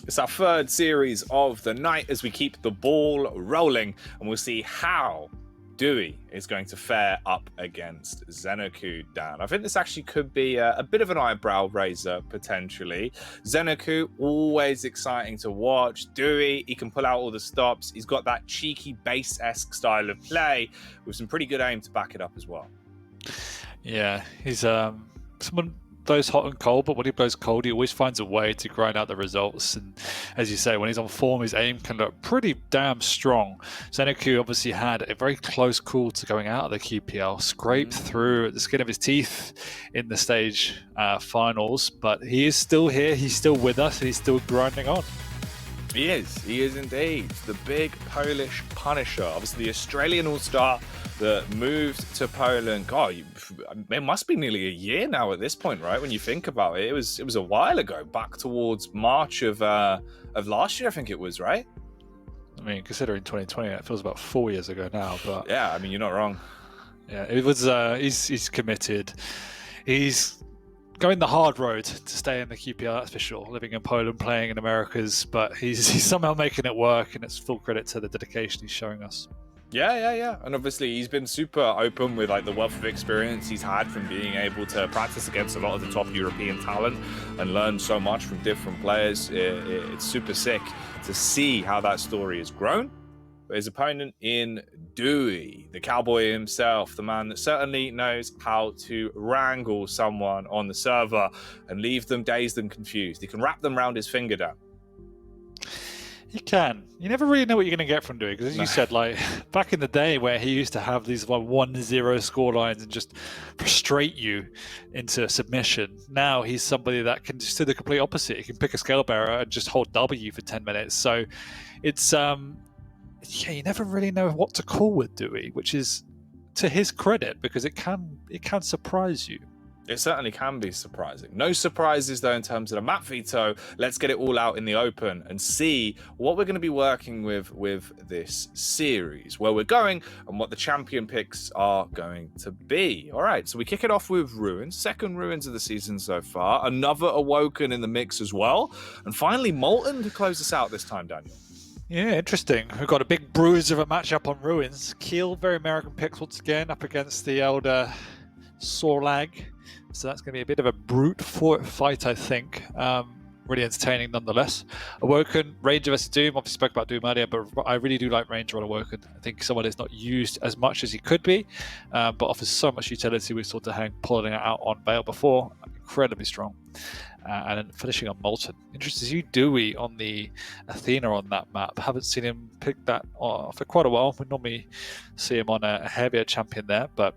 It's our third series of the night as we keep the ball rolling, and we'll see how dooi is going to fare up against ZenAku, Dan. I think this actually could be a bit of an eyebrow raiser, potentially. ZenAku, always exciting to watch. dooi, he can pull out all the stops. He's got that cheeky base-esque style of play with some pretty good aim to back it up as well. Yeah, he's someone blows hot and cold, but when he blows cold, he always finds a way to grind out the results. And as you say, when he's on form, his aim can look pretty damn strong. ZenAku obviously had a very close call to going out of the QPL, scraped through the skin of his teeth in the stage finals, but he is still here, he's still with us, and he's still grinding on. He is indeed. The big Polish Punisher, obviously the Australian All-Star that moved to Poland. God, it must be nearly a year now at this point, right? When you think about it, it was a while ago, back towards March of last year, I think it was, right? I mean, considering 2020, it feels about 4 years ago now. But yeah, I mean, you're not wrong. Yeah, it was. He's committed. He's going the hard road to stay in the QPR, that's for sure. Living in Poland, playing in Americas, but he's somehow making it work, and it's full credit to the dedication he's showing us. Yeah. And obviously he's been super open with like the wealth of experience he's had from being able to practice against a lot of the top European talent and learn so much from different players. It's super sick to see how that story has grown. But his opponent in dooi, the cowboy himself, the man that certainly knows how to wrangle someone on the server and leave them dazed and confused. He can wrap them around his finger, Dan. He can. You never really know what you're going to get from dooi, because as you said, like back in the day where he used to have these like 1-0 score lines and just frustrate you into submission, now he's somebody that can just do the complete opposite. He can pick a scale bearer and just hold W for 10 minutes. So it's you never really know what to call with dooi, which is to his credit, because it can surprise you. It certainly can be surprising. No surprises, though, in terms of the map veto. Let's get it all out in the open and see what we're going to be working with this series, where we're going, and what the champion picks are going to be. All right, so we kick it off with Ruins. Second Ruins of the season so far. Another Awoken in the mix as well. And finally, Molten to close us out this time, Daniel. Yeah, interesting. We've got a big bruise of a matchup on Ruins. Kiel, very American picks once again, up against the elder Sorlag. So that's going to be a bit of a brute fight, I think. Really entertaining nonetheless. Awoken, Ranger versus Doom. Obviously spoke about Doom earlier, but I really do like Ranger on Awoken. I think someone is not used as much as he could be, but offers so much utility. We saw Hang pulling it out on Vale before. Incredibly strong. And then finishing on Molten. Interesting to see dooi on the Athena on that map. Haven't seen him pick that for quite a while. We normally see him on a heavier champion there, but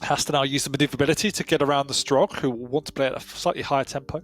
has to now use the maneuverability to get around the Strog, who want to play at a slightly higher tempo.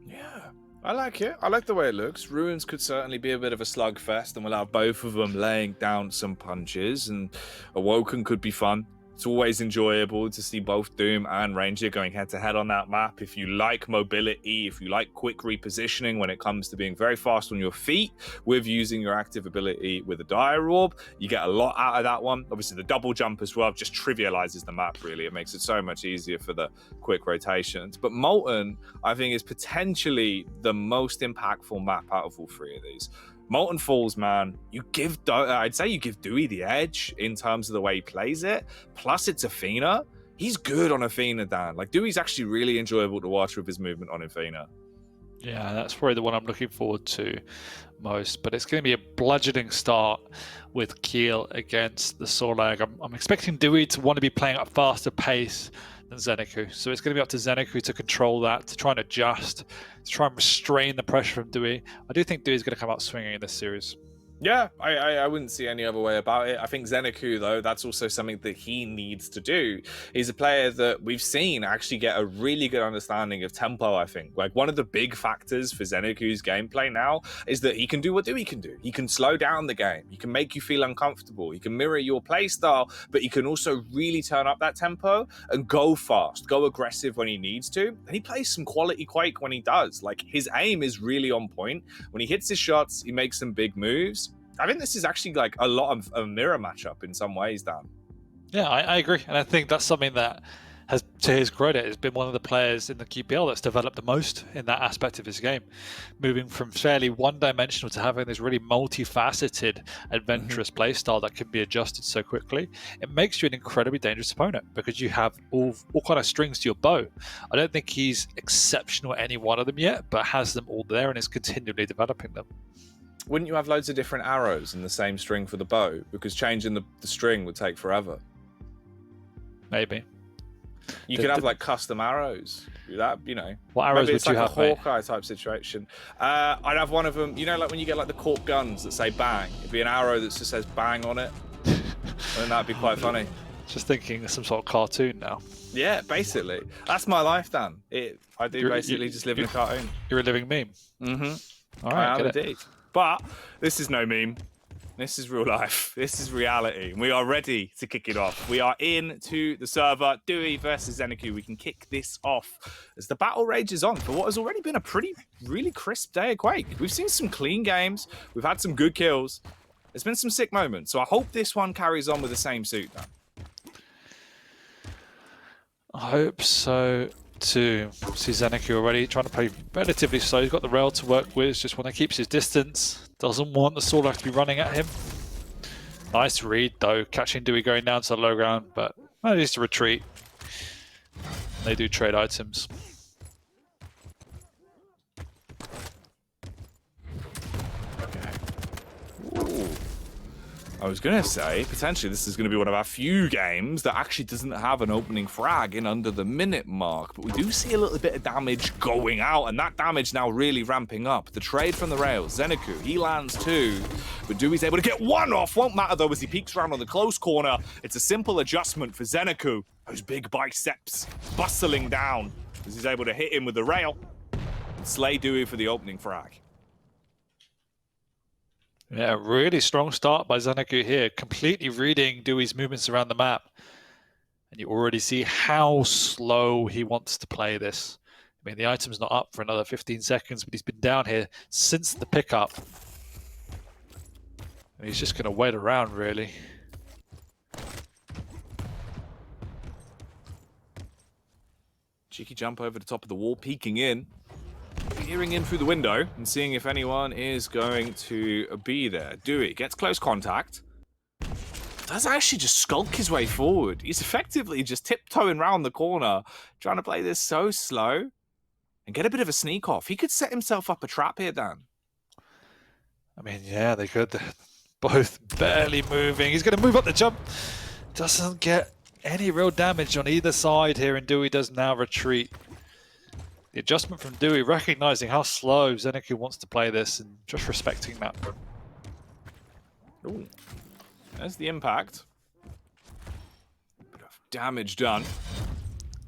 Yeah, I like it. I like the way it looks. Ruins could certainly be a bit of a slugfest, and we'll have both of them laying down some punches, and Awoken could be fun. It's always enjoyable to see both Doom and Ranger going head-to-head on that map. If you like mobility, if you like quick repositioning when it comes to being very fast on your feet with using your active ability with a Dire Orb, you get a lot out of that one. Obviously, the double jump as well just trivializes the map, really. It makes it so much easier for the quick rotations. But Molten, I think, is potentially the most impactful map out of all three of these. Molten Falls, man, I'd say you give dooi the edge in terms of the way he plays it. Plus, it's Athena. He's good on Athena, Dan. Like, doi's actually really enjoyable to watch with his movement on Athena. Yeah, that's probably the one I'm looking forward to most. But it's going to be a bludgeoning start with Kiel against the Sorlag. I'm expecting dooi to want to be playing at a faster pace than ZenAku. So it's going to be up to ZenAku to control that, to try and adjust, to try and restrain the pressure from dooi. I do think dooi is going to come out swinging in this series. Yeah, I wouldn't see any other way about it. I think ZenAku, though, that's also something that he needs to do. He's a player that we've seen actually get a really good understanding of tempo, I think. Like, one of the big factors for ZenAku's gameplay now is that he can do what dooi can do. He can slow down the game. He can make you feel uncomfortable. He can mirror your play style, but he can also really turn up that tempo and go fast, go aggressive when he needs to. And he plays some quality Quake when he does. Like, his aim is really on point. When he hits his shots, he makes some big moves. I think this is actually like a lot of a mirror matchup in some ways, Dan. Yeah, I agree. And I think that's something that has to his credit, has been one of the players in the QPL that's developed the most in that aspect of his game, moving from fairly one-dimensional to having this really multifaceted, adventurous playstyle that can be adjusted so quickly. It makes you an incredibly dangerous opponent because you have all kind of strings to your bow. I don't think he's exceptional at any one of them yet, but has them all there and is continually developing them. Wouldn't you have loads of different arrows in the same string for the bow? Because changing the string would take forever. Maybe. You could have like custom arrows. That, you know. What arrows maybe would it's you like have, a Hawkeye type situation. I'd have one of them. You know, like when you get like the cork guns that say bang. It'd be an arrow that just says bang on it. And that'd be quite funny. Just thinking of some sort of cartoon now. Yeah, basically. That's my life, Dan. I do basically just live in a cartoon. You're a living meme. Mm-hmm. All right, I am indeed. But this is no meme. This is real life. This is reality. We are ready to kick it off. We are into the server. dooi versus ZenAku. We can kick this off as the battle rages on for what has already been a really crisp day of Quake. We've seen some clean games. We've had some good kills. There's been some sick moments. So I hope this one carries on with the same suit, Dan. I hope so too. See ZenAku already trying to play relatively slow. He's got the rail to work with. Just want to keep his distance. Doesn't want the Sorlag to be running at him. Nice read though, catching dooi going down to the low ground, but manages to retreat. They do trade items. Ooh. I was going to say, potentially this is going to be one of our few games that actually doesn't have an opening frag in under the minute mark. But we do see a little bit of damage going out, and that damage now really ramping up. The trade from the rails. ZenAku, he lands two, but dooi's able to get one off. Won't matter though as he peeks around on the close corner. It's a simple adjustment for ZenAku. Those big biceps bustling down as he's able to hit him with the rail and slay dooi for the opening frag. Yeah, really strong start by ZenAku here, completely reading dooi's movements around the map. And you already see how slow he wants to play this. I mean, the item's not up for another 15 seconds, but he's been down here since the pickup. And he's just going to wait around, really. Cheeky jump over the top of the wall, peeking in. Peering in through the window and seeing if anyone is going to be there. dooi gets close contact. Does actually just skulk his way forward. He's effectively just tiptoeing around the corner, trying to play this so slow and get a bit of a sneak off. He could set himself up a trap here, Dan. I mean, yeah, they could. They're both barely moving. He's going to move up the jump. Doesn't get any real damage on either side here, and dooi does now retreat. The adjustment from dooi, recognizing how slow ZenAku wants to play this and just respecting that. Ooh. There's the impact. Bit of damage done.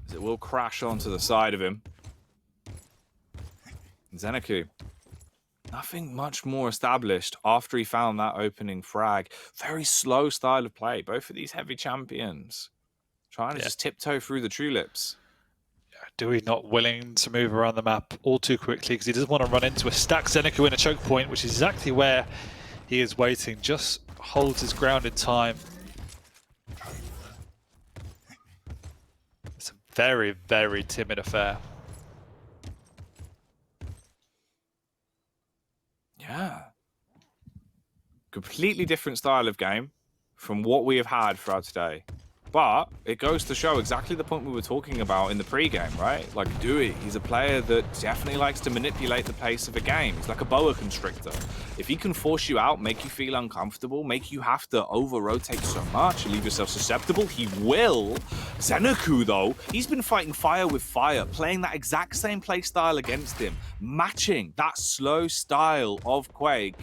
As it will crash onto the side of him. ZenAku. Nothing much more established after he found that opening frag. Very slow style of play. Both of these heavy champions. Trying to just tiptoe through the tulips. dooi not willing to move around the map all too quickly because he doesn't want to run into a stacked ZenAku in a choke point, which is exactly where he is waiting. Just holds his ground in time. It's a very, very timid affair. Yeah. Completely different style of game from what we have had throughout today. But it goes to show exactly the point we were talking about in the pre-game, right? Like dooi, he's a player that definitely likes to manipulate the pace of a game. He's like a boa constrictor. If he can force you out, make you feel uncomfortable, make you have to over-rotate so much and leave yourself susceptible, he will. ZenAku, though, he's been fighting fire with fire, playing that exact same play style against him, matching that slow style of Quake.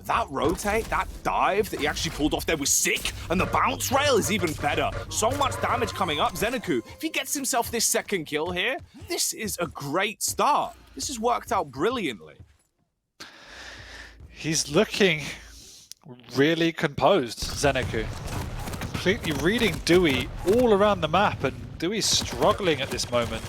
That rotate, that dive that he actually pulled off there was sick, and the bounce rail is even better. So much damage coming up. ZenAku, if he gets himself this second kill here, this is a great start. This has worked out brilliantly. He's looking really composed, ZenAku. Completely reading dooi all around the map, and dooi's struggling at this moment.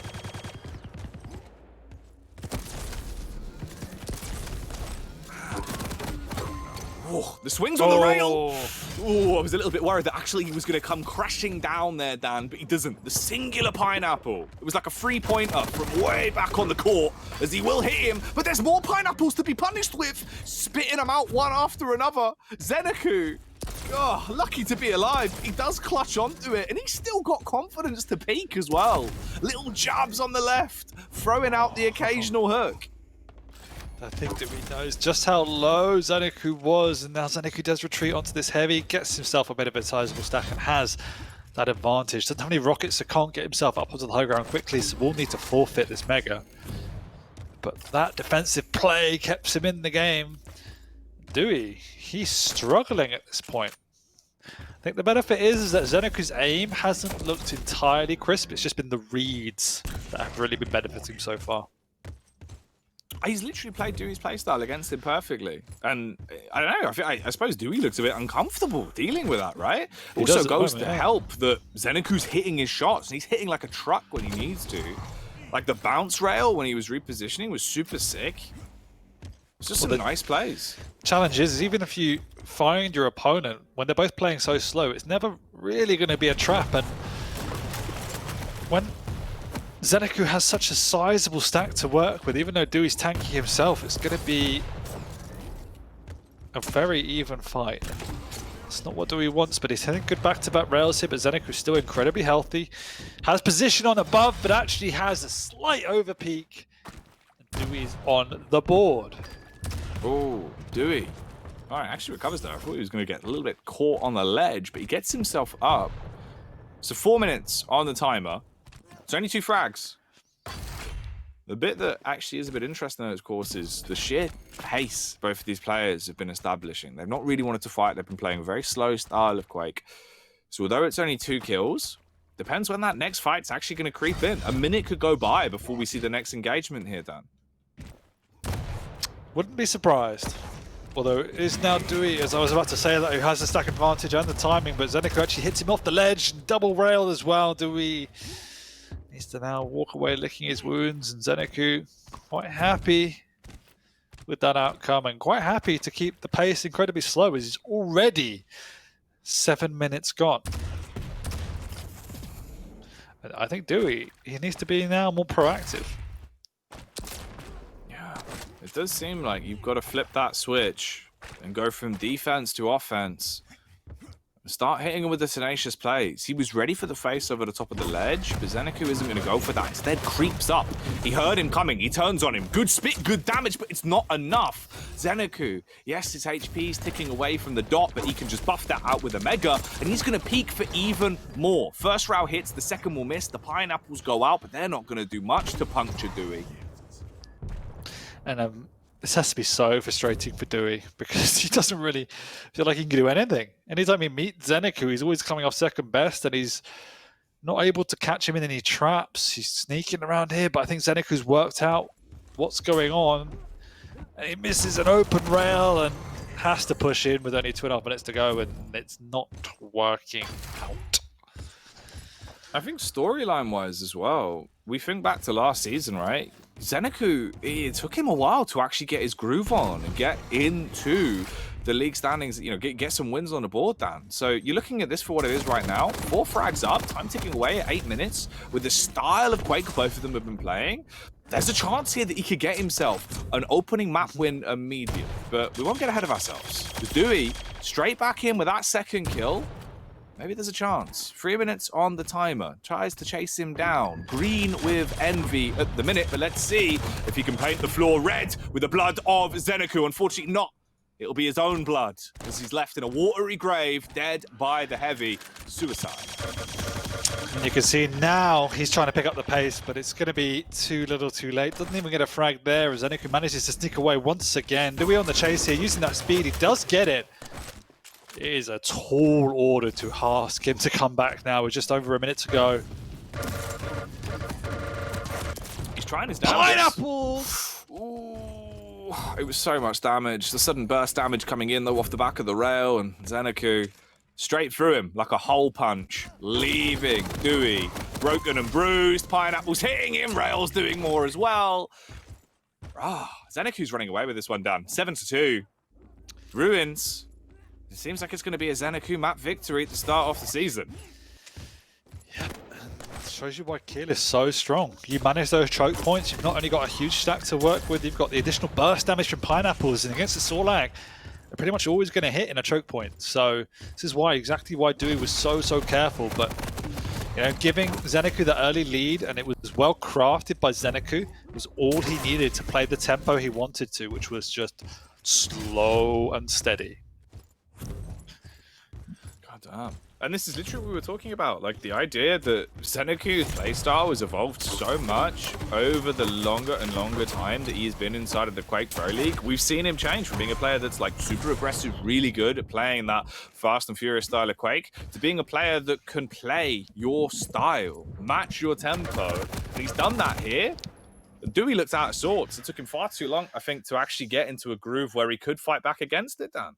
Oh, Oh, the swings on the rail. Oh, I was a little bit worried that actually he was going to come crashing down there, Dan, but he doesn't. The singular pineapple. It was like a 3-pointer from way back on the court, as he will hit him, but there's more pineapples to be punished with, spitting them out one after another. ZenAku, oh, lucky to be alive. He does clutch onto it, and he's still got confidence to peak as well. Little jabs on the left, throwing out the occasional hook. I think that he knows just how low ZenAku was, and now ZenAku does retreat onto this heavy, gets himself a bit of a sizable stack, and has that advantage. Doesn't have any rockets, so can't get himself up onto the high ground quickly, so will need to forfeit this mega. But that defensive play keeps him in the game. dooi, he's struggling at this point. I think the benefit is that ZenAku's aim hasn't looked entirely crisp, it's just been the reads that have really been benefiting so far. He's literally played doi's playstyle against him perfectly. And I don't know, I suppose dooi looks a bit uncomfortable dealing with that, right? He also does goes to yeah. help that ZenAku's hitting his shots, and he's hitting like a truck when he needs to. Like the bounce rail when he was repositioning was super sick. It's just some nice plays. Challenge is even if you find your opponent, when they're both playing so slow, it's never really going to be a trap. And when ZenAku has such a sizable stack to work with, even though doi's tanky himself, it's going to be a very even fight. It's not what dooi wants, but he's hitting good back-to-back rails here, but ZenAku's still incredibly healthy. Has position on above, but actually has a slight overpeak. doi's on the board. Oh, dooi. All right, actually recovers there. I thought he was going to get a little bit caught on the ledge, but he gets himself up. So 4 minutes on the timer. It's only 2 frags. The bit that actually is a bit interesting, though, of course, is the sheer pace both of these players have been establishing. They've not really wanted to fight. They've been playing a very slow style of Quake. So although it's only 2 kills, depends when that next fight's actually going to creep in. A minute could go by before we see the next engagement here, Dan. Wouldn't be surprised. Although it is now dooi, as I was about to say, that he has the stack advantage and the timing, but ZenAku actually hits him off the ledge, double rail as well. dooi needs to now walk away licking his wounds, and ZenAku quite happy with that outcome and quite happy to keep the pace incredibly slow as he's already 7 minutes gone. And I think dooi, he needs to be now more proactive. It does seem like you've got to flip that switch and go from defense to offense. Start hitting him with the tenacious plays. He was ready for the face over the top of the ledge, but ZenAku isn't going to go for that. Instead, creeps up. He heard him coming. He turns on him. Good spit, good damage, but it's not enough. ZenAku, yes, his HP is ticking away from the dot, but he can just buff that out with a mega, and he's going to peak for even more. First round hits, the second will miss. The pineapples go out, but they're not going to do much to puncture dooi. And this has to be so frustrating for dooi because he doesn't really feel like he can do anything. Anytime he meets ZenAku, he's always coming off second best and he's not able to catch him in any traps. He's sneaking around here, but I think ZenAku's worked out what's going on. And he misses an open rail and has to push in with only 2.5 minutes to go, and it's not working out. I think storyline-wise as well, we think back to last season, right? ZenAku, it took him a while to actually get his groove on and get into the league standings, you know, get some wins on the board, Dan. So you're looking at this for what it is right now. 4 frags up, time ticking away at 8 minutes. With the style of Quake both of them have been playing, there's a chance here that he could get himself an opening map win immediately. But we won't get ahead of ourselves. With dooi straight back in with that second kill. Maybe there's a chance. 3 minutes on the timer. Tries to chase him down. Green with envy at the minute, but let's see if he can paint the floor red with the blood of ZenAku. Unfortunately not. It'll be his own blood as he's left in a watery grave, dead by the heavy. Suicide. And you can see now he's trying to pick up the pace, but it's going to be too little too late. Doesn't even get a frag there as ZenAku manages to sneak away once again. dooi on the chase here, using that speed. He does get it. It is a tall order to ask him to come back now with just over a minute to go. He's trying his damage. Pineapple! Ooh, it was so much damage. The sudden burst damage coming in though off the back of the rail, and ZenAku straight through him like a hole punch, leaving dooi broken and bruised. Pineapples hitting him, rails doing more as well. ZenAku's running away with this one, Dan. 7-2. Ruins. It seems like it's going to be a ZenAku map victory to start off the season. Yep. Shows you why Kiel is so strong. You manage those choke points, you've not only got a huge stack to work with, you've got the additional burst damage from pineapples, and against the Sorlag, they're pretty much always going to hit in a choke point. So this is exactly why dooi was so careful. But you know, giving ZenAku the early lead, and it was well crafted by ZenAku, was all he needed to play the tempo he wanted to, which was just slow and steady. God damn. And this is literally what we were talking about, like the idea that ZenAku's playstyle has evolved so much over the longer and longer time that he's been inside of the Quake Pro League. We've seen him change from being a player that's like super aggressive, really good at playing that fast and furious style of Quake, to being a player that can play your style, match your tempo. And he's done that here. dooi looked out of sorts. It took him far too long, I think, to actually get into a groove where he could fight back against it, Dan.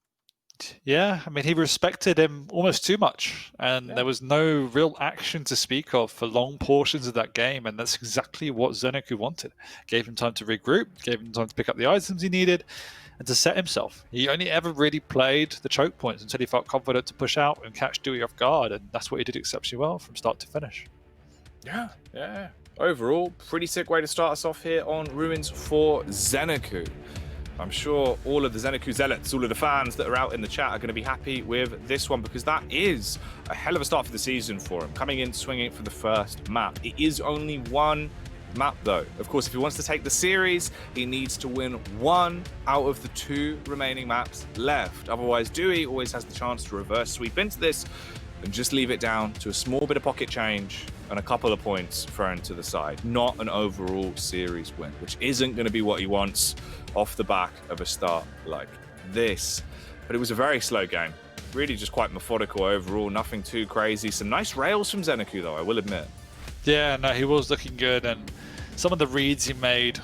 Yeah, I mean, he respected him almost too much, and there was no real action to speak of for long portions of that game, and that's exactly what ZenAku wanted. Gave him time to regroup, gave him time to pick up the items he needed, and to set himself. He only ever really played the choke points until he felt confident to push out and catch dooi off guard, and that's what he did exceptionally well from start to finish. Yeah. Overall, pretty sick way to start us off here on Ruins for ZenAku. I'm sure all of the ZenAku zealots, all of the fans that are out in the chat are going to be happy with this one, because that is a hell of a start for the season for him. Coming in, swinging for the first map. It is only one map, though. Of course, if he wants to take the series, he needs to win one out of the 2 remaining maps left. Otherwise, dooi always has the chance to reverse sweep into this and just leave it down to a small bit of pocket change and a couple of points thrown to the side. Not an overall series win, which isn't going to be what he wants off the back of a start like this. But it was a very slow game. Really just quite methodical overall, nothing too crazy. Some nice rails from ZenAku, though, I will admit. Yeah, no, he was looking good, and some of the reads he made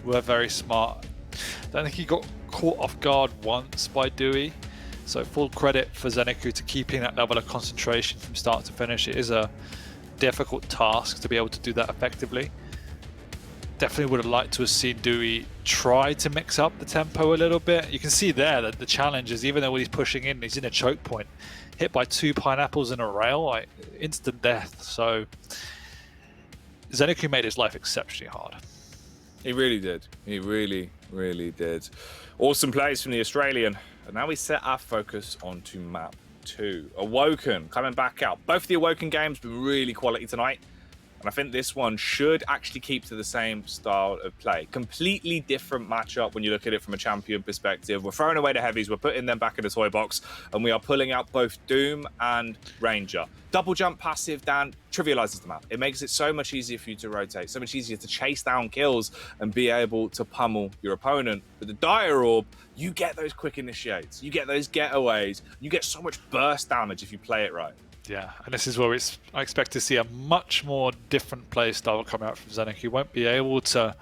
were very smart. I don't think he got caught off guard once by dooi. So full credit for ZenAku to keeping that level of concentration from start to finish. It is a difficult task to be able to do that effectively. Definitely would have liked to have seen dooi try to mix up the tempo a little bit. You can see there that the challenge is, even though he's pushing in, he's in a choke point, hit by 2 pineapples in a rail, like instant death. So ZenAku made his life exceptionally hard. He really did. He really did. Awesome plays from the Australian. And now we set our focus onto map 2. Awoken coming back out. Both of the Awoken games been really quality tonight. And I think this one should actually keep to the same style of play. Completely different matchup when you look at it from a champion perspective. We're throwing away the heavies, we're putting them back in the toy box, and we are pulling out both Doom and Ranger. Double jump passive, Dan, trivializes the map. It makes it so much easier for you to rotate, so much easier to chase down kills and be able to pummel your opponent. With the Dire Orb, you get those quick initiates, you get those getaways, you get so much burst damage if you play it right. Yeah, and this is where I expect to see a much more different play style come out from ZenAku. You won't be able to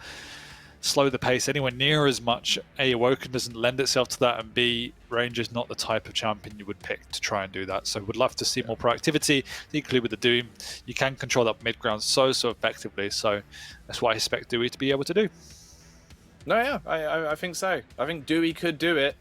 slow the pace anywhere near as much. A, Awoken doesn't lend itself to that, and B, Ranger's not the type of champion you would pick to try and do that. So would love to see more proactivity. Equally with the Doom, you can control that mid ground so effectively. So that's what I expect dooi to be able to do. No, yeah, I think so. I think dooi could do it.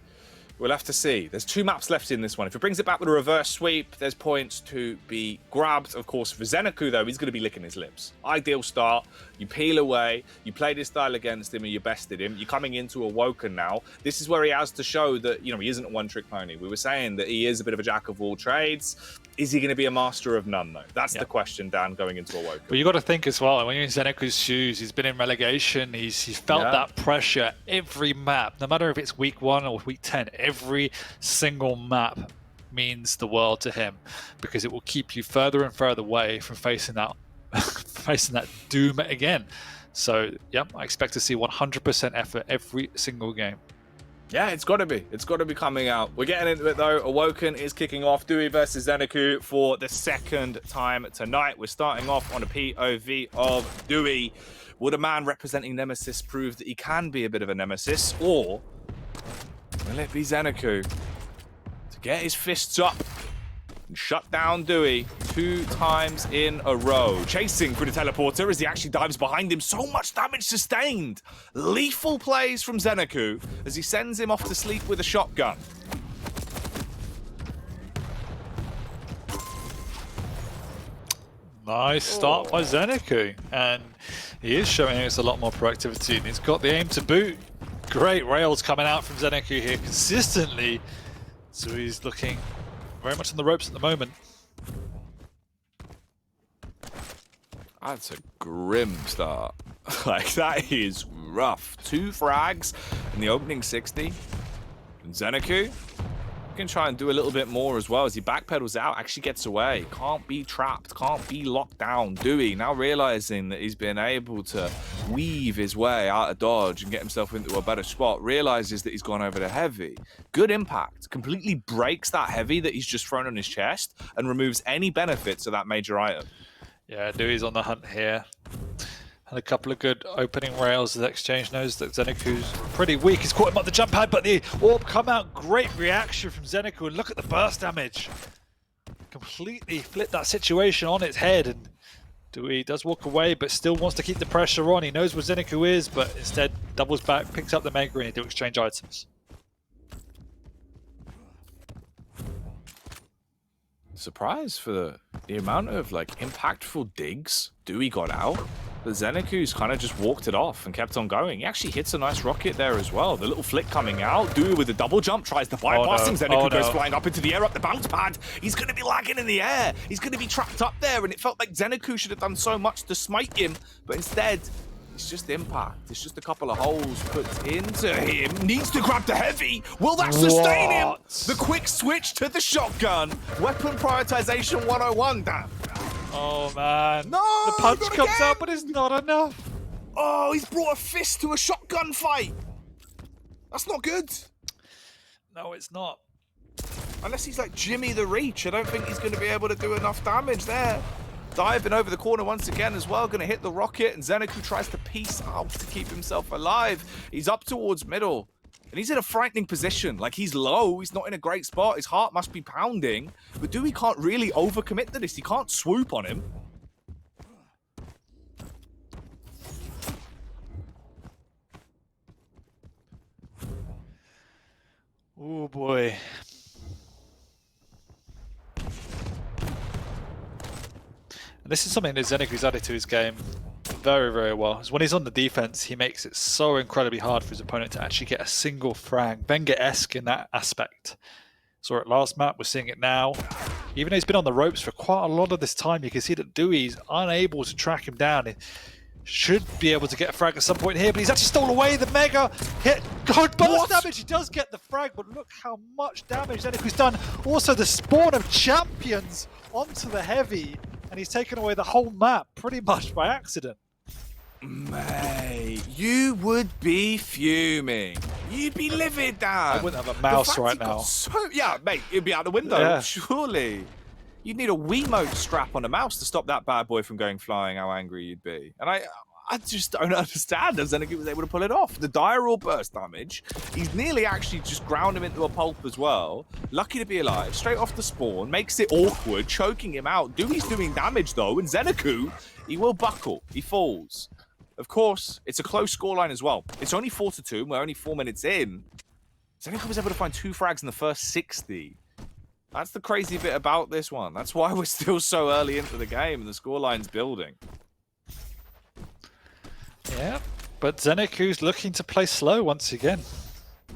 We'll have to see. There's 2 maps left in this one. If it brings it back with a reverse sweep, there's points to be grabbed. Of course, for ZenAku, though, he's going to be licking his lips. Ideal start. You peel away. You play this style against him and you bested him. You're coming into Awoken now. This is where he has to show that, you know, he isn't a one-trick pony. We were saying that he is a bit of a jack of all trades. Is he going to be a master of none, though? That's the question, Dan, going into Awoken. But you got to think as well, when you're in ZenAku's shoes, he's been in relegation. He's felt that pressure every map, no matter if it's week 1 or week 10. Every single map means the world to him, because it will keep you further and further away from facing that doom again. So, yeah, I expect to see 100% effort every single game. Yeah, it's got to be. It's got to be coming out. We're getting into it, though. Awoken is kicking off dooi versus ZenAku for the second time tonight. We're starting off on a POV of dooi. Would a man representing Nemesis prove that he can be a bit of a nemesis, or will it be ZenAku to get his fists up and shut down dooi 2 times in a row? Chasing through the teleporter as he actually dives behind him. So much damage sustained. Lethal plays from ZenAku as he sends him off to sleep with a shotgun. Nice start by ZenAku, and he is showing us a lot more proactivity, and he's got the aim to boot. Great rails coming out from ZenAku here consistently, so he's looking very much on the ropes at the moment. That's a grim start. Like, that is rough. 2 frags in the opening 60. And ZenAku can try and do a little bit more as well as he backpedals out, actually gets away. Can't be trapped, can't be locked down. Dooi now realizing that he's been able to weave his way out of dodge and get himself into a better spot, realizes that he's gone over the heavy. Good impact, completely breaks that heavy that he's just thrown on his chest and removes any benefits of that major item. Yeah, Dewey's on the hunt here. And a couple of good opening rails. The exchange knows that ZenAku's pretty weak. He's caught him up the jump pad, but the orb come out. Great reaction from ZenAku. And look at the burst damage. Completely flipped that situation on its head. And Dooi does walk away, but still wants to keep the pressure on. He knows where ZenAku is, but instead doubles back, picks up the Mega, and he do exchange items. Surprise for the amount of like impactful digs Dooi got out. But ZenAku's kind of just walked it off and kept on going. He actually hits a nice rocket there as well. The little flick coming out. Dooi with a double jump tries to bypass him. ZenAku goes flying up into the air, up the bounce pad. He's going to be lagging in the air. He's going to be trapped up there. And it felt like ZenAku should have done so much to smite him. But instead, it's just impact. It's just a couple of holes put into him. Needs to grab the heavy. Will that sustain him? The quick switch to the shotgun. Weapon prioritization 101, Dan. Oh man. No! The punch comes out, but it's not enough. Oh, he's brought a fist to a shotgun fight. That's not good. No, it's not. Unless he's like Jimmy the Reach. I don't think he's going to be able to do enough damage there. Diving over the corner once again as well. Going to hit the rocket. And ZenAku tries to piece out to keep himself alive. He's up towards middle. And he's in a frightening position. Like, he's low. He's not in a great spot. His heart must be pounding. But Dooi can't really overcommit to this. He can't swoop on him. Oh boy. And this is something that ZenAku's added to his game very, very well. Is when he's on the defense, he makes it so incredibly hard for his opponent to actually get a single frag. Wenger-esque in that aspect. Saw it last map, we're seeing it now. Even though he's been on the ropes for quite a lot of this time, you can see that Dewey's unable to track him down. He should be able to get a frag at some point here, but he's actually stole away the Mega hit. God, burst damage! He does get the frag, but look how much damage ZenAku's done. Also, the spawn of champions onto the heavy, and he's taken away the whole map pretty much by accident. Mate, you would be fuming. You'd be livid, Dan. I wouldn't have a mouse right now. Yeah, mate, it'd be out the window, yeah. Surely. You'd need a Wiimote strap on a mouse to stop that bad boy from going flying, how angry you'd be. And I just don't understand how ZenAku was able to pull it off. The diral burst damage, he's nearly actually just ground him into a pulp as well. Lucky to be alive, straight off the spawn, makes it awkward, choking him out. Dewey's doing damage though, and ZenAku, he will buckle, he falls. Of course, it's a close scoreline as well. It's only 4-2, and we're only 4 minutes in. ZenAku was able to find 2 frags in the first 60. That's the crazy bit about this one. That's why we're still so early into the game and the scoreline's building. Yeah, but ZenAku's looking to play slow once again.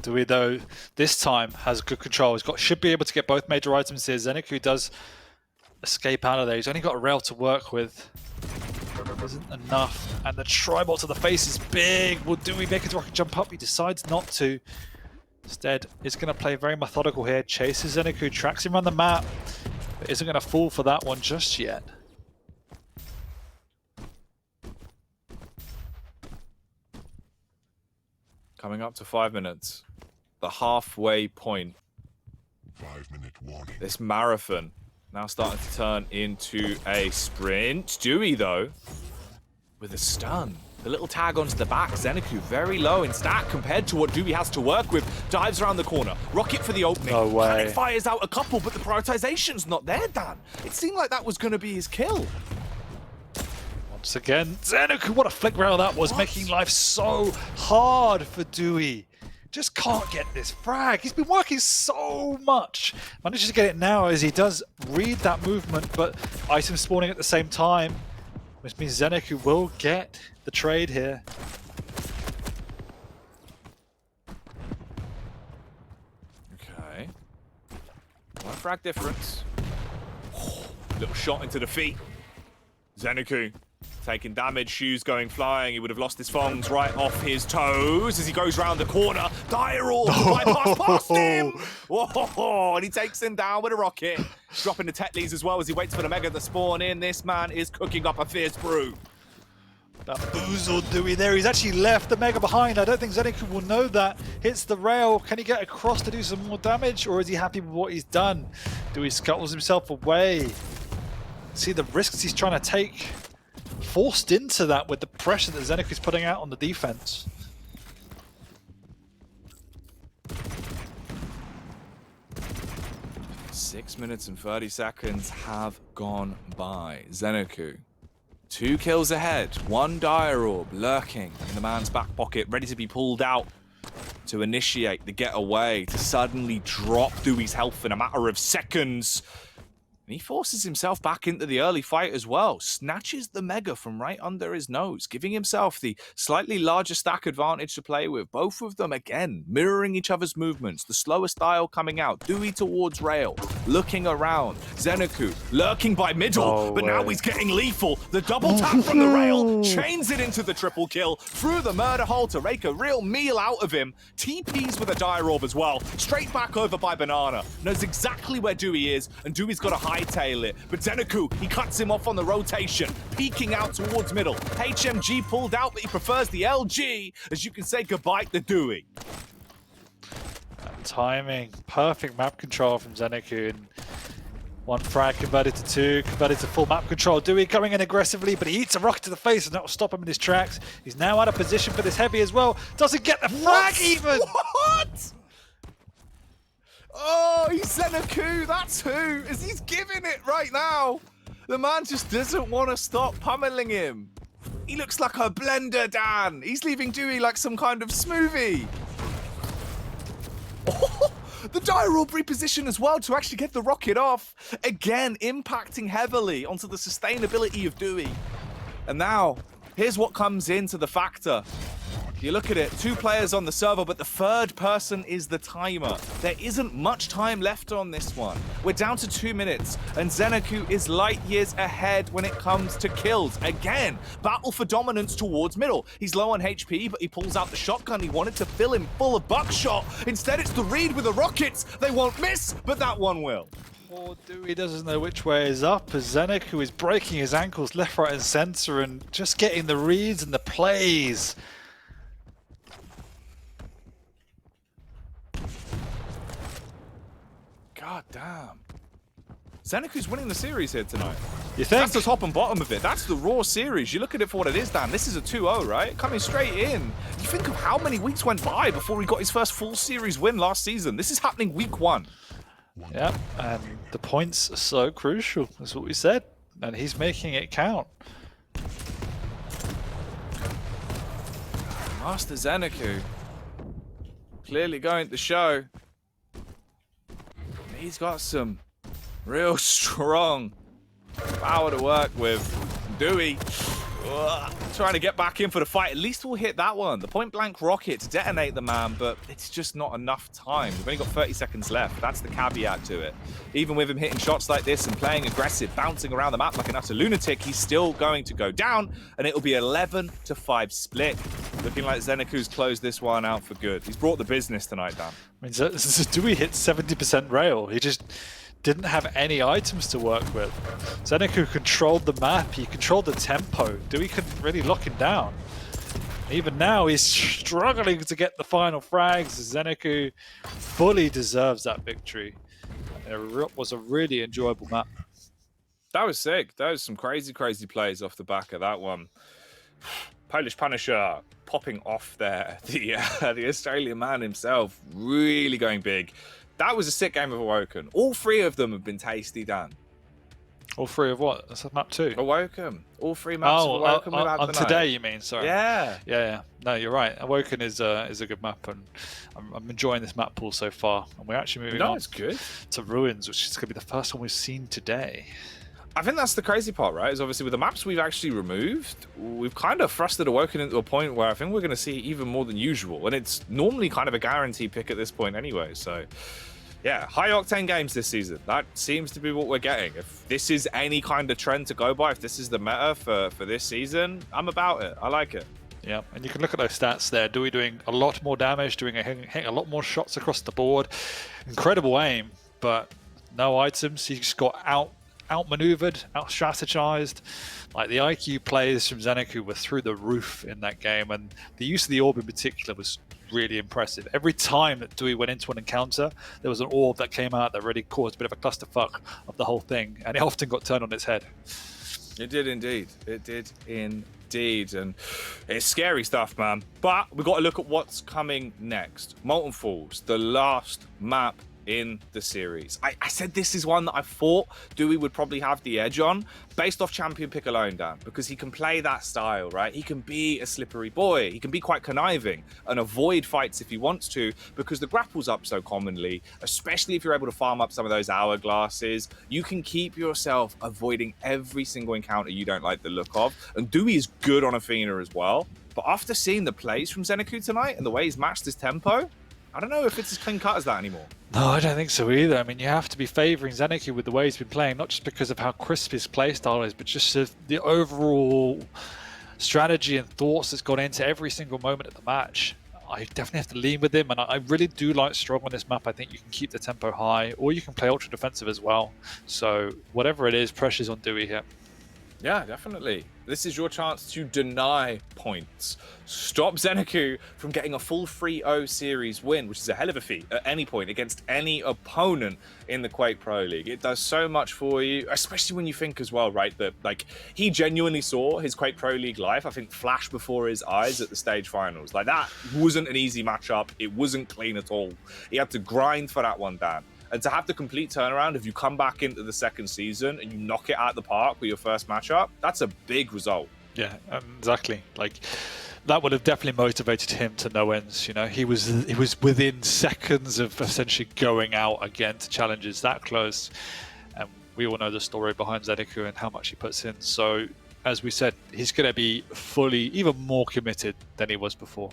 Dooi, though, this time has good control. Should be able to get both major items here. ZenAku does escape out of there. He's only got a rail to work with. Isn't enough. And the tribal to the face is big. Will Dooi make his rocket jump up? He decides not to. Instead, he's going to play very methodical here. Chases ZenAku, tracks him around the map, but isn't going to fall for that one just yet. Coming up to 5 minutes. The halfway point. 5-minute warning. This marathon now starting to turn into a sprint. Dooi, though, with a stun. The little tag onto the back. ZenAku very low in stat compared to what Dooi has to work with. Dives around the corner. Rocket for the opening. No way. Panic fires out a couple, but the prioritization's not there, Dan. It seemed like that was going to be his kill. Once again, ZenAku, what a flick rail that was, making life so hard for Dooi. just can't get this frag. He's been working so much. Manages to get it now as he does read that movement, but items spawning at the same time, which means ZenAku will get the trade here. Okay. One frag difference. Little shot into the feet. ZenAku taking damage, shoes going flying. He would have lost his thongs right off his toes as he goes round the corner. Dire Orb bypass past him! Whoa, and he takes him down with a rocket. Dropping the Tetleys as well as he waits for the Mega to spawn in. This man is cooking up a fierce brew. Bamboozled dooi there. He's actually left the Mega behind. I don't think ZenAku will know that. Hits the rail. Can he get across to do some more damage, or is he happy with what he's done? Dooi scuttles himself away. See the risks he's trying to take. Forced into that with the pressure that ZenAku is putting out on the defense. Six minutes and 30 seconds have gone by. ZenAku, 2 kills ahead, 1 Dire Orb lurking in the man's back pocket, ready to be pulled out to initiate the getaway, to suddenly drop Dooi's health in a matter of seconds. And he forces himself back into the early fight as well, snatches the Mega from right under his nose, giving himself the slightly larger stack advantage to play with. Both of them, again, mirroring each other's movements. The slower style coming out, Dooi towards rail, looking around. ZenAku lurking by middle, but now he's getting lethal. The double tap from the rail, chains it into the triple kill, through the murder hole to rake a real meal out of him. TPs with a Dire Orb as well, straight back over by Banana. Knows exactly where Dooi is, and Dooi's got a hightail it, but ZenAku, he cuts him off on the rotation, peeking out towards middle. HMG pulled out, but he prefers the LG, as you can say goodbye to Dooi. Timing, perfect map control from ZenAku, and 1 frag converted to 2, converted to full map control. Dooi coming in aggressively, but he eats a rocket to the face and that will stop him in his tracks. He's now out of position for this heavy as well. Doesn't get the frag even! What? Oh, he's ZenAku, that's who, as he's giving it right now. The man just doesn't want to stop pummeling him. He looks like a blender, Dan. He's leaving Dooi like some kind of smoothie. Oh, the Dire Orb reposition as well to actually get the rocket off. Again, impacting heavily onto the sustainability of Dooi. And now, here's what comes into the factor. You look at it, 2 players on the server, but the 3rd person is the timer. There isn't much time left on this one. We're down to 2 minutes, and ZenAku is light years ahead when it comes to kills. Again, battle for dominance towards middle. He's low on HP, but he pulls out the shotgun. He wanted to fill him full of buckshot. Instead, it's the read with the rockets. They won't miss, but that one will. Poor Dooi doesn't know which way is up as ZenAku is breaking his ankles left, right, and center and just getting the reads and the plays. God damn. ZenAku's winning the series here tonight. You think? That's the top and bottom of it. That's the raw series. You look at it for what it is, Dan. This is a 2-0, right? Coming straight in. You think of how many weeks went by before he got his first full series win last season. This is happening week 1. Yeah, and the points are so crucial. That's what we said. And he's making it count. Master ZenAku. Clearly going to show. He's got some real strong power to work with. Dooi trying to get back in for the fight. At least we'll hit that one. The point blank rocket to detonate the man, but it's just not enough time. We've only got 30 seconds left. That's the caveat to it. Even with him hitting shots like this and playing aggressive, bouncing around the map like an utter lunatic, he's still going to go down, and it'll be 11-5 split. Looking like ZenAku's closed this one out for good. He's brought the business tonight, Dan. I mean, Dooi hit 70% rail. He just didn't have any items to work with. ZenAku controlled the map, he controlled the tempo. Dooi couldn't really lock him down. Even now, he's struggling to get the final frags. ZenAku fully deserves that victory. It was a really enjoyable map. That was sick. That was some crazy, crazy plays off the back of that one. Polish Punisher popping off there. The Australian man himself really going big. That was a sick game of Awoken. All 3 of them have been tasty, Dan. All three of what? That's map 2. Awoken. All 3 maps of Awoken we've had on tonight. today, you mean? Sorry. Yeah. Yeah. No, you're right. Awoken is a good map, and I'm enjoying this map pool so far. And we're actually moving on it's good. to Ruins, which is going to be the first one we've seen today. I think that's the crazy part, right? Is obviously with the maps we've actually removed, we've kind of thrusted Awoken into a point where I think we're going to see even more than usual. And it's normally kind of a guarantee pick at this point anyway. So, yeah, high-octane games this season. That seems to be what we're getting. If this is any kind of trend to go by, if this is the meta for this season, I'm about it. I like it. Yeah, and you can look at those stats there. Dooi doing a lot more damage, hitting a lot more shots across the board. Incredible aim, but no items. He just got outmaneuvered, out-strategized. Like, the IQ plays from ZenAku were through the roof in that game, and the use of the orb in particular was really impressive. Every time that Dooi went into an encounter, there was an orb that came out that really caused a bit of a clusterfuck of the whole thing, and it often got turned on its head. It did indeed. It did indeed. And it's scary stuff, man. But we've got to look at what's coming next. Molten Falls, the last map in the series. I said this is one that I thought Dooi would probably have the edge on, based off champion pick alone, Dan, because he can play that style, right? He can be a slippery boy. He can be quite conniving and avoid fights if he wants to, because the grapple's up so commonly, especially if you're able to farm up some of those hourglasses. You can keep yourself avoiding every single encounter you don't like the look of. And Dooi is good on Athena as well. But after seeing the plays from ZenAku tonight and the way he's matched his tempo, I don't know if it's as clean cut as that anymore. No, I don't think so either. I mean, you have to be favouring ZenAku with the way he's been playing, not just because of how crisp his playstyle is, but just the overall strategy and thoughts that's gone into every single moment of the match. I definitely have to lean with him, and I really do like strong on this map. I think you can keep the tempo high, or you can play ultra defensive as well. So whatever it is, pressure's on Dooi here. Yeah, definitely. This is your chance to deny points. Stop ZenAku from getting a full 3-0 series win, which is a hell of a feat at any point against any opponent in the Quake Pro League. It does so much for you, especially when you think as well, right, that like he genuinely saw his Quake Pro League life, I think, flash before his eyes at the stage finals. Like, that wasn't an easy matchup. It wasn't clean at all. He had to grind for that one, Dan. And to have the complete turnaround, if you come back into the second season and you knock it out of the park with your first matchup, that's a big result. Yeah, exactly. Like, that would have definitely motivated him to no ends. You know, he was within seconds of essentially going out again to challenges that close. And we all know the story behind ZenAku and how much he puts in. So, as we said, he's going to be fully, even more committed than he was before.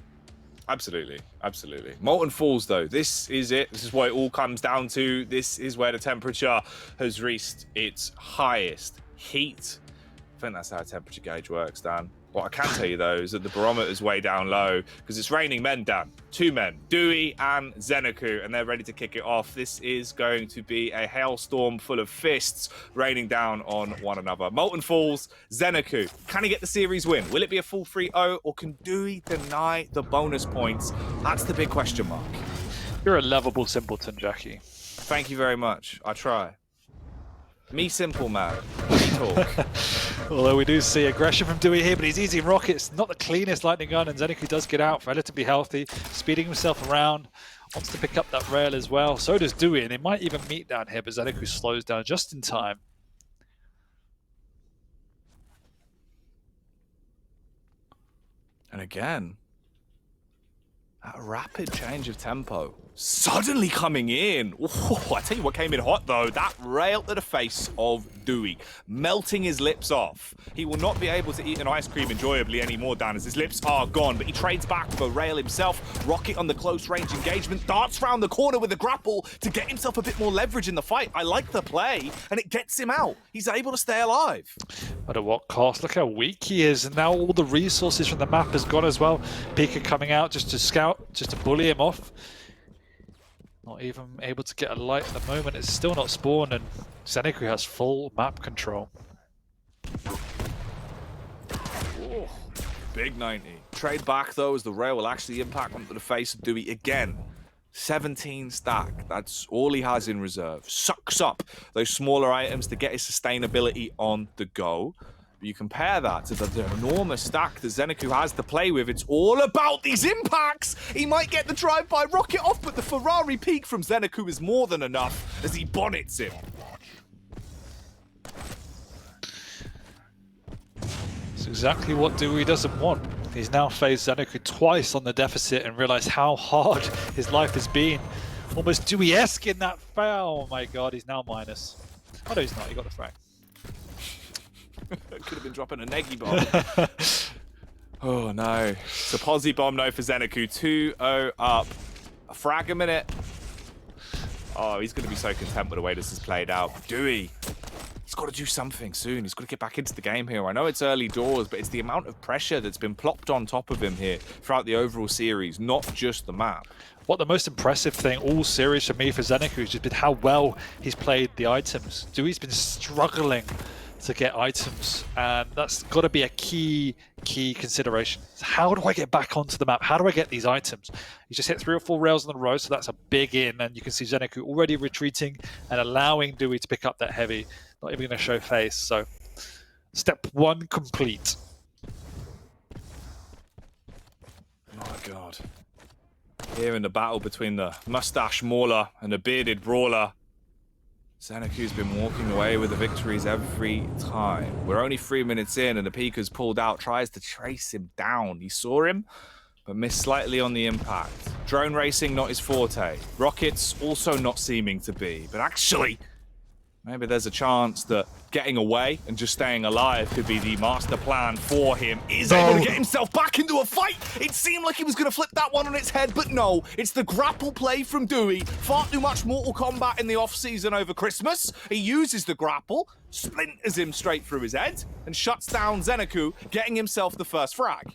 Absolutely, absolutely. Molten Falls, though, this is it. This is what it all comes down to. This is where the temperature has reached its highest heat. I think that's how a temperature gauge works, Dan. What I can tell you, though, is that the barometer's way down low because it's raining men, Dan. 2 men, Dooi and ZenAku, and they're ready to kick it off. This is going to be a hailstorm full of fists raining down on one another. Molten Falls, ZenAku. Can he get the series win? Will it be a full 3-0, or can Dooi deny the bonus points? That's the big question mark. You're a lovable simpleton, Jackie. Thank you very much. I try. Me simple, man. Me talk. Although we do see aggression from Dooi here, but he's using rockets. Not the cleanest lightning gun, and ZenAku does get out relatively healthy, speeding himself around. Wants to pick up that rail as well. So does Dooi, and they might even meet down here, but ZenAku slows down just in time. And again, that rapid change of tempo suddenly coming in. Oh, I tell you what came in hot, though. That rail to the face of Dooi, melting his lips off. He will not be able to eat an ice cream enjoyably anymore, Dan, as his lips are gone. But he trades back with a rail himself. Rocket on the close range engagement, darts round the corner with a grapple to get himself a bit more leverage in the fight. I like the play, and it gets him out. He's able to stay alive. But at what cost? Look how weak he is, and now all the resources from the map has gone as well. Pika coming out just to scout, just to bully him off. Not even able to get a light at the moment. It's still not spawned, and ZenAku has full map control. Oh, big 90. Trade back, though, as the rail will actually impact onto the face of Dooi again. 17 stack. That's all he has in reserve. Sucks up those smaller items to get his sustainability on the go. But you compare that to the enormous stack that ZenAku has to play with. It's all about these impacts. He might get the drive-by rocket off, but the Ferrari peak from ZenAku is more than enough as he bonnets him. It's exactly what dooi doesn't want. He's now faced ZenAku twice on the deficit and realized how hard his life has been. Almost dooi-esque in that foul. Oh my god, he's now minus. Oh no, he's not. He got the frag. Could have been dropping a neggy bomb. Oh no. It's a posi bomb no for ZenAku. 2-0 up. A frag a minute. Oh, he's going to be so content with the way this has played out. dooi. He's got to do something soon. He's got to get back into the game here. I know it's early doors, but it's the amount of pressure that's been plopped on top of him here throughout the overall series, not just the map. What the most impressive thing all series for me for ZenAku has just been how well he's played the items. doooi's been struggling to get items, and that's got to be a key consideration. How do I get back onto the map? How do I get these items? He just hit 3 or 4 rails in a row, so that's a big in, and you can see ZenAku already retreating and allowing dooi to pick up that heavy. Not even going to show face, so step 1 complete. Oh my god. Here in the battle between the mustache mauler and the bearded brawler, ZenAku's been walking away with the victories every time. We're only 3 minutes in and the Pika's pulled out, tries to trace him down. He saw him, but missed slightly on the impact. Drone racing, not his forte. Rockets, also not seeming to be. But actually, maybe there's a chance that getting away and just staying alive could be the master plan for him. He's able to get himself back into a fight. It seemed like he was going to flip that one on its head, but no. It's the grapple play from dooi. Far too much Mortal Kombat in the off-season over Christmas. He uses the grapple, splinters him straight through his head, and shuts down ZenAku, getting himself the first frag.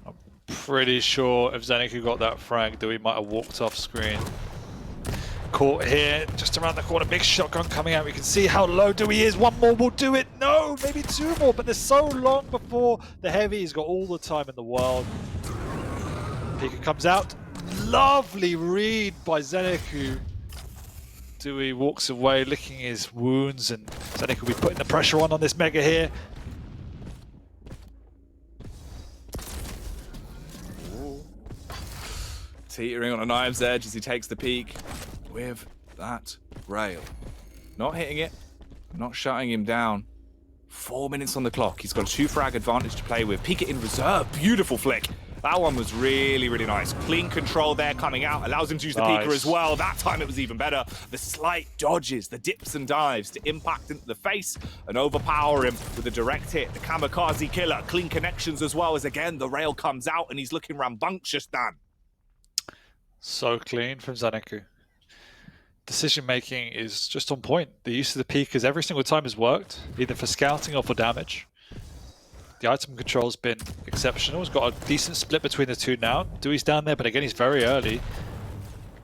I'm pretty sure if ZenAku got that frag, dooi might have walked off screen. Caught here, just around the corner, big shotgun coming out. We can see how low dooi is. 1 more will do it. No, maybe 2 more, but there's so long before the heavy. He's got all the time in the world. Pika comes out. Lovely read by ZenAku. dooi walks away, licking his wounds, and ZenAku will be putting the pressure on this mega here. Teetering on a knife's edge as he takes the peak with that rail. Not hitting it, not shutting him down. 4 minutes on the clock. He's got a 2 frag advantage to play with. Pika in reserve. Beautiful flick. That one was really, really nice. Clean control there coming out. Allows him to use the Pika as well. That time it was even better. The slight dodges, the dips and dives to impact into the face and overpower him with a direct hit. The kamikaze killer. Clean connections as well as, again, the rail comes out and he's looking rambunctious, Dan. So clean from ZenAku. Decision making is just on point. The use of the Pikas every single time has worked, either for scouting or for damage. The item control has been exceptional. He's got a decent split between the two now. doooi's down there, but again, he's very early.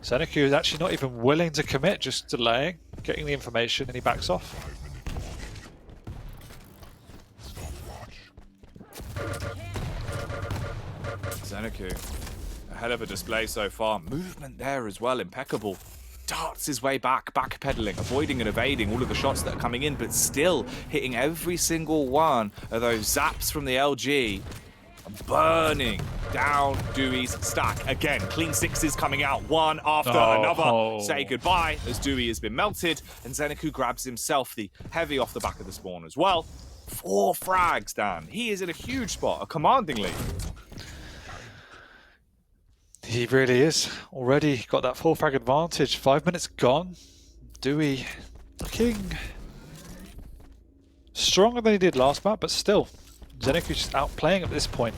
ZenAku is actually not even willing to commit, just delaying, getting the information, and he backs off. ZenAku, a hell of a display so far. Movement there as well, impeccable. Darts his way back, backpedaling, avoiding and evading all of the shots that are coming in, but still hitting every single one of those zaps from the LG, burning down doooi's stack. Again, clean 6s coming out, one after another. Say goodbye as dooi has been melted, and ZenAku grabs himself the heavy off the back of the spawn as well. 4 frags, Dan. He is in a huge spot, a commanding lead. He really is. Already got that 4 frag advantage. 5 minutes gone. dooi looking stronger than he did last map, but still, ZenAku just outplaying at this point.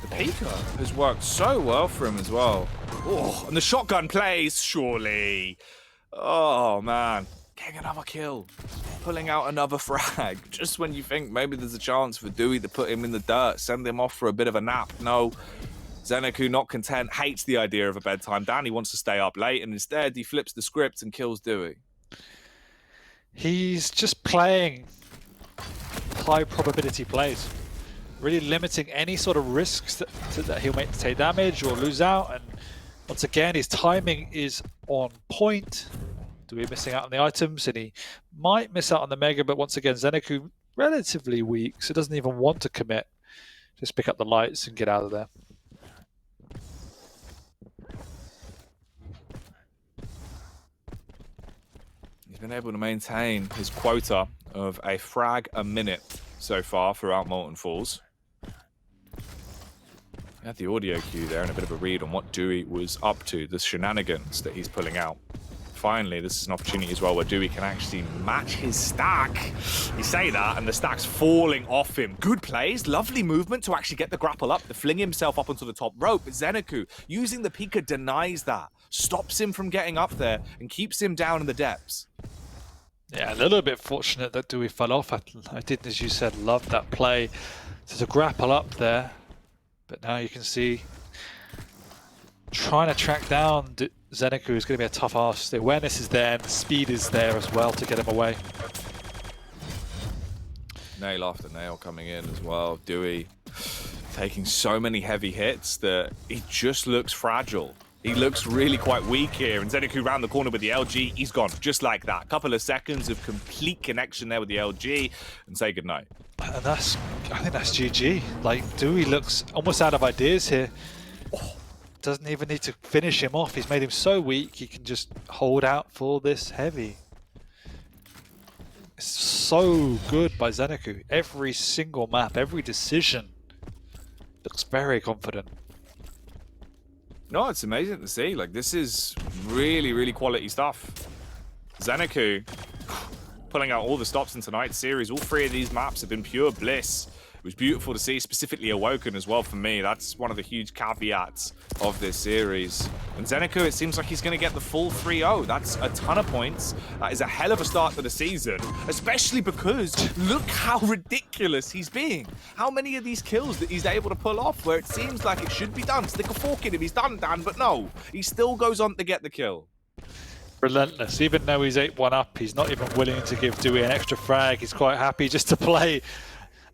The Pika has worked so well for him as well. Oh, and the shotgun plays, surely. Oh, man. Getting another kill. Pulling out another frag. Just when you think maybe there's a chance for dooi to put him in the dirt, send him off for a bit of a nap. No. ZenAku, not content, hates the idea of a bedtime. Danny wants to stay up late, and instead he flips the script and kills dooi. He's just playing high probability plays, really limiting any sort of risks that he'll make to take damage or lose out. And once again, his timing is on point. dooi missing out on the items, and he might miss out on the mega, but once again, ZenAku relatively weak, so doesn't even want to commit. Just pick up the lights and get out of there. He's been able to maintain his quota of a frag a minute so far throughout Molten Falls. We had the audio cue there and a bit of a read on what Dooi was up to, the shenanigans that he's pulling out. Finally, this is an opportunity as well where Dooi can actually match his stack. You say that, and the stack's falling off him. Good plays, lovely movement to actually get the grapple up, to fling himself up onto the top rope. But ZenAku, using the Pika, denies that, stops him from getting up there, and keeps him down in the depths. Yeah, a little bit fortunate that Dooi fell off. I did, as you said, love that play. There's a grapple up there, but now you can see trying to track down ZenAku is going to be a tough ask. The awareness is there and the speed is there as well to get him away. Nail after nail coming in as well. Dooi taking so many heavy hits that he just looks fragile. He looks really quite weak here, and ZenAku round the corner with the LG, he's gone, just like that. Couple of seconds of complete connection there with the LG, and say goodnight. And I think that's GG. Like, Dooi looks almost out of ideas here. Doesn't even need to finish him off. He's made him so weak, he can just hold out for this heavy. It's so good by ZenAku. Every single map, every decision looks very confident. No, it's amazing to see. Like, this is really, really quality stuff. ZenAku pulling out all the stops in tonight's series. All three of these maps have been pure bliss. It was beautiful to see, specifically Awoken as well for me. That's one of the huge caveats of this series. And ZenAku, it seems like he's going to get the full 3-0. That's a ton of points. That is a hell of a start to the season, especially because look how ridiculous he's being. How many of these kills that he's able to pull off where it seems like it should be done. Stick a fork in him, he's done, Dan, but no. He still goes on to get the kill. Relentless. Even though he's 8-1 up, he's not even willing to give Dooi an extra frag. He's quite happy just to play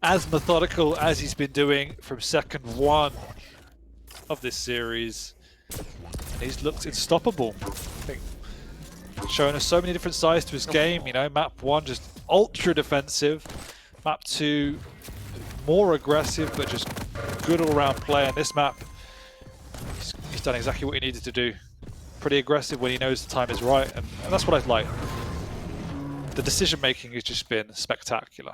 as methodical as he's been doing from second one of this series. He's looked unstoppable. I think showing us so many different sides to his game. You know, map 1 just ultra defensive. Map 2 more aggressive, but just good all-round play. And this map, he's done exactly what he needed to do. Pretty aggressive when he knows the time is right, and that's what I like. The decision making has just been spectacular.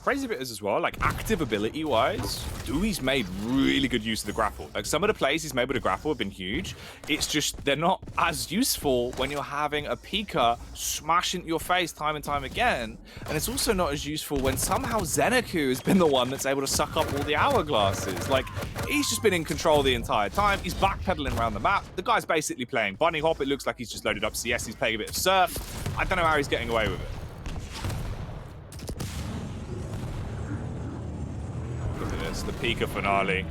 Crazy bit is as well, like active ability wise, Dooi's made really good use of the grapple. Like some of the plays he's made with the grapple have been huge. It's just they're not as useful when you're having a Pika smash into your face time and time again. And it's also not as useful when somehow ZenAku has been the one that's able to suck up all the hourglasses. Like he's just been in control the entire time. He's backpedaling around the map. The guy's basically playing bunny hop. It looks like he's just loaded up CS. He's playing a bit of surf. I don't know how he's getting away with it. The Pika finale,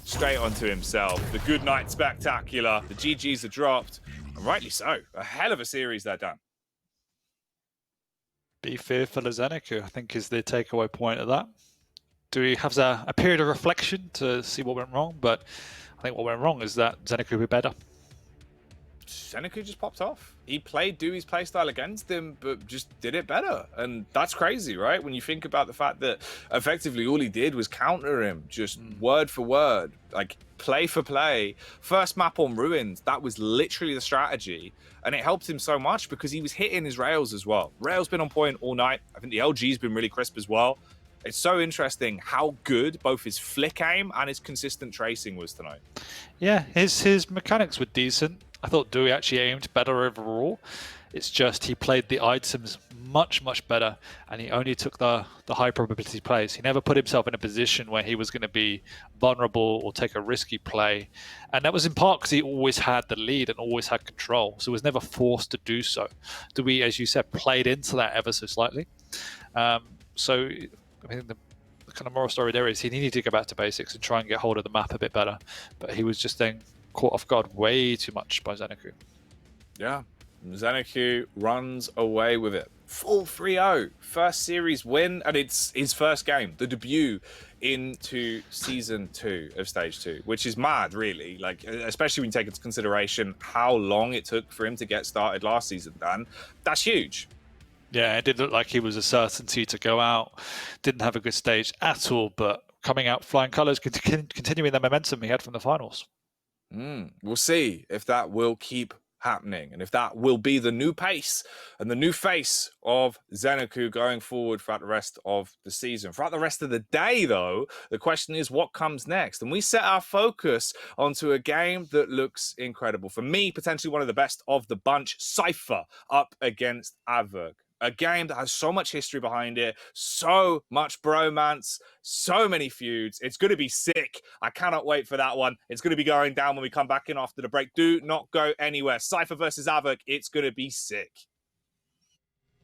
straight onto himself. The good night spectacular. The GGs are dropped, and rightly so. A hell of a series there, Dan. Be fearful of ZenAku, I think, is the takeaway point of that. Dooi have a period of reflection to see what went wrong, but I think what went wrong is that ZenAku would be better. ZenAku just popped off. He played Dooi's playstyle against him, but just did it better. And that's crazy, right? When you think about the fact that effectively all he did was counter him, just word for word, like play for play. First map on Ruins, that was literally the strategy. And it helped him so much because he was hitting his rails as well. Rails been on point all night. I think the LG's been really crisp as well. It's so interesting how good both his flick aim and his consistent tracing was tonight. Yeah, his mechanics were decent. I thought Dooi actually aimed better overall. It's just he played the items much, much better, and he only took the high probability plays. He never put himself in a position where he was going to be vulnerable or take a risky play. And that was in part because he always had the lead and always had control, so he was never forced to do so. Dooi, as you said, played into that ever so slightly. So I mean, the kind of moral story there is he needed to go back to basics and try and get hold of the map a bit better. But he was just then caught off guard way too much by ZenAku. Yeah, ZenAku runs away with it. Full 3-0. First series win, and it's his first game, the debut into Season 2 of Stage 2, which is mad, really. Like, especially when you take into consideration how long it took for him to get started last season, Dan. That's huge. Yeah, it did look like he was a certainty to go out. Didn't have a good stage at all, but coming out flying colours, continuing the momentum he had from the finals. We'll see if that will keep happening, and if that will be the new pace and the new face of ZenAku going forward throughout the rest of the season. Throughout the rest of the day, though, the question is what comes next? And we set our focus onto a game that looks incredible. For me, potentially one of the best of the bunch, Cypher up against Avok. A game that has so much history behind it, so much bromance, so many feuds. It's going to be sick. I cannot wait for that one. It's going to be going down when we come back in after the break. Do not go anywhere. Cypher versus Avok. It's going to be sick.